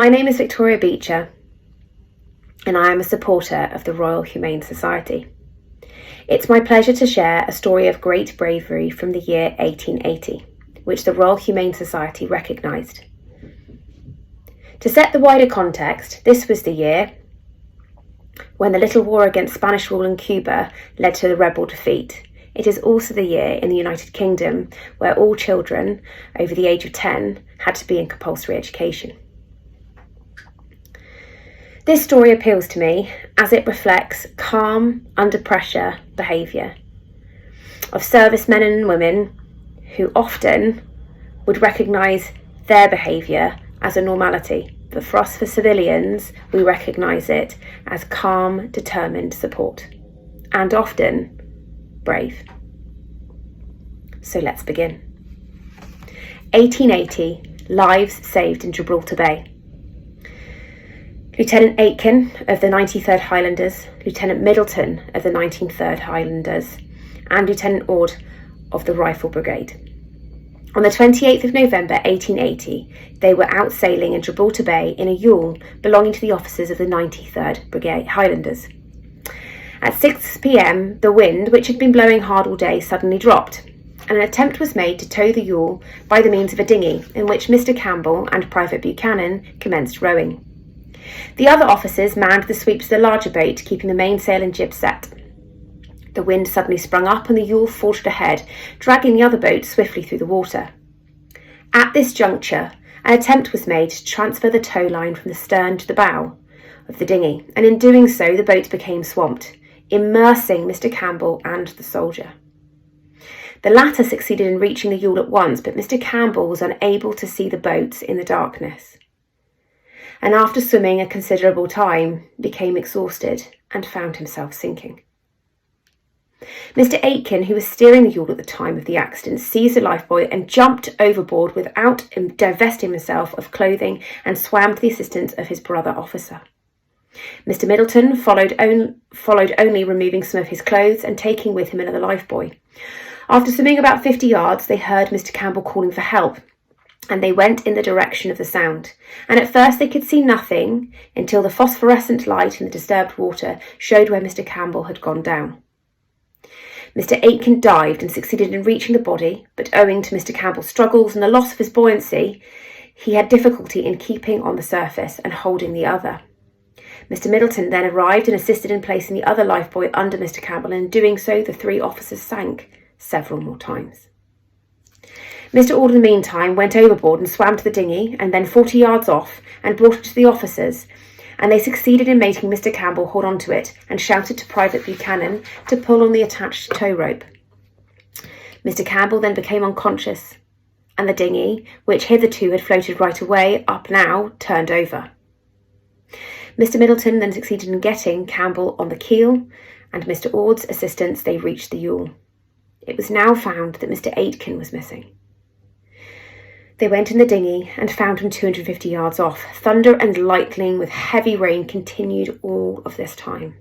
My name is Victoria Beecher, and I am a supporter of the Royal Humane Society. It's my pleasure to share a story of great bravery from the year 1880, which the Royal Humane Society recognised. To set the wider context, this was the year when the little war against Spanish rule in Cuba led to the rebel defeat. It is also the year in the United Kingdom where all children over the age of 10 had to be in compulsory education. This story appeals to me as it reflects calm, under pressure behaviour of servicemen and women who often would recognise their behaviour as a normality, but for us, for civilians, we recognise it as calm, determined support, and often brave. So let's begin. 1880, lives saved in Gibraltar Bay. Lieutenant Aitken of the 93rd Highlanders, Lieutenant Middleton of the 1903rd Highlanders, and Lieutenant Ord of the Rifle Brigade. On the 28th of November 1880, they were out sailing in Gibraltar Bay in a yawl belonging to the officers of the 93rd Brigade Highlanders. At 6 p.m, the wind, which had been blowing hard all day, suddenly dropped, and an attempt was made to tow the yawl by the means of a dinghy, in which Mr. Campbell and Private Buchanan commenced rowing. The other officers manned the sweeps of the larger boat, keeping the mainsail and jib set. The wind suddenly sprung up and the yawl forged ahead, dragging the other boat swiftly through the water. At this juncture, an attempt was made to transfer the tow line from the stern to the bow of the dinghy, and in doing so the boat became swamped, immersing Mr. Campbell and the soldier. The latter succeeded in reaching the yawl at once, but Mr. Campbell was unable to see the boat in the darkness, and after swimming a considerable time, became exhausted and found himself sinking. Mr. Aitken, who was steering the yawl at the time of the accident, seized a lifebuoy and jumped overboard without divesting himself of clothing and swam to the assistance of his brother officer. Mr. Middleton followed only removing some of his clothes and taking with him another lifebuoy. After swimming about 50 yards, they heard Mr. Campbell calling for help, and they went in the direction of the sound. And at first they could see nothing until the phosphorescent light in the disturbed water showed where Mr. Campbell had gone down. Mr. Aitken dived and succeeded in reaching the body, but owing to Mr. Campbell's struggles and the loss of his buoyancy, he had difficulty in keeping on the surface and holding the other. Mr. Middleton then arrived and assisted in placing the other lifebuoy under Mr. Campbell, and in doing so the three officers sank several more times. Mr. Ord, in the meantime, went overboard and swam to the dinghy, and then 40 yards off, and brought it to the officers, and they succeeded in making Mr. Campbell hold on to it and shouted to Private Buchanan to pull on the attached tow rope. Mr. Campbell then became unconscious, and the dinghy, which hitherto had floated right away, up now, turned over. Mr. Middleton then succeeded in getting Campbell on the keel, and Mr. Ord's assistance, they reached the yawl. It was now found that Mr. Aitken was missing. They went in the dinghy and found him 250 yards off. Thunder and lightning with heavy rain continued all of this time.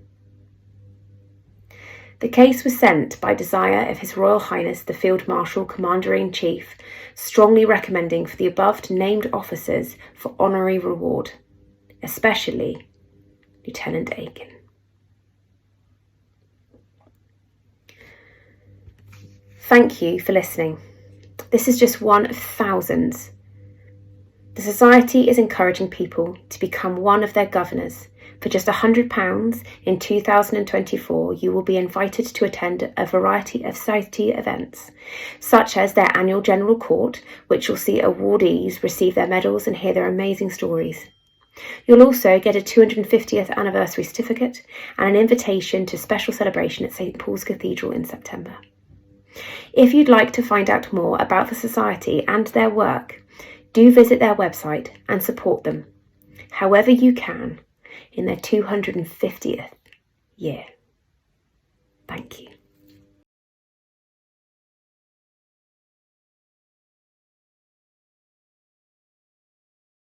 The case was sent by desire of His Royal Highness the Field Marshal Commander-in-Chief, strongly recommending for the above-named officers for honorary reward, especially Lieutenant Aitken. Thank you for listening. This is just one of thousands. The Society is encouraging people to become one of their governors. For just £100 in 2024, you will be invited to attend a variety of Society events, such as their annual General Court, which will see awardees receive their medals and hear their amazing stories. You'll also get a 250th anniversary certificate and an invitation to a special celebration at St. Paul's Cathedral in September. If you'd like to find out more about the Society and their work, do visit their website and support them, however you can, in their 250th year. Thank you.